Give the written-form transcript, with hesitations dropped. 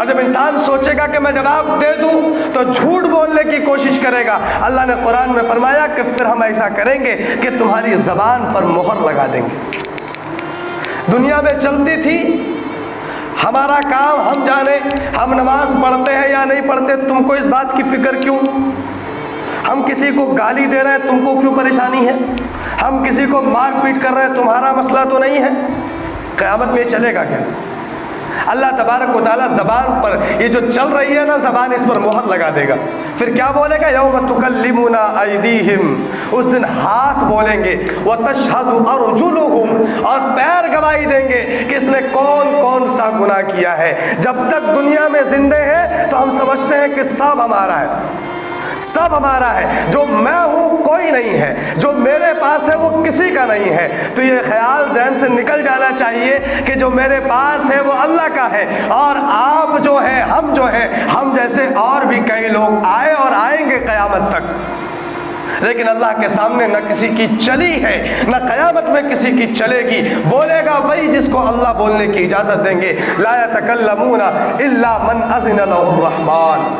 اور جب انسان سوچے گا کہ میں جواب دے دوں تو جھوٹ بولنے کی کوشش کرے گا۔ اللہ نے قرآن میں فرمایا کہ پھر ہم ایسا کریں گے کہ تمہاری زبان پر مہر لگا دیں گے۔ دنیا میں چلتی تھی ہمارا کام ہم جانے، ہم نماز پڑھتے ہیں یا نہیں پڑھتے، تم کو اس بات کی فکر کیوں؟ ہم کسی کو گالی دے رہے ہیں، تم کو کیوں پریشانی ہے؟ ہم کسی کو مار پیٹ کر رہے ہیں، تمہارا مسئلہ تو نہیں ہے؟ قیامت میں یہ چلے گا کیا؟ اللہ تبارک و تعالیٰ زبان پر یہ جو چل رہی ہے نا زبان، اس پر مہر لگا دے گا۔ پھر کیا بولے گا؟ یوم تکلمنا ایدیہم، اس دن ہاتھ بولیں گے، وتشہد ارجلہم، اور پیر گواہی دیں گے کہ اس نے کون کون سا گناہ کیا ہے۔ جب تک دنیا میں زندے ہیں تو ہم سمجھتے ہیں کہ سب ہمارا ہے، سب ہمارا ہے، جو میں ہوں کوئی نہیں ہے، جو میرے پاس ہے وہ کسی کا نہیں ہے۔ تو یہ خیال ذہن سے نکل جانا چاہیے کہ جو میرے پاس ہے وہ اللہ کا ہے، اور آپ جو ہے، ہم جو ہے، ہم جیسے اور بھی کئی لوگ آئے اور آئیں گے قیامت تک، لیکن اللہ کے سامنے نہ کسی کی چلی ہے، نہ قیامت میں کسی کی چلے گی۔ بولے گا وہی جس کو اللہ بولنے کی اجازت دیں گے۔ لا یتکلمون الا من اذن له الرحمن۔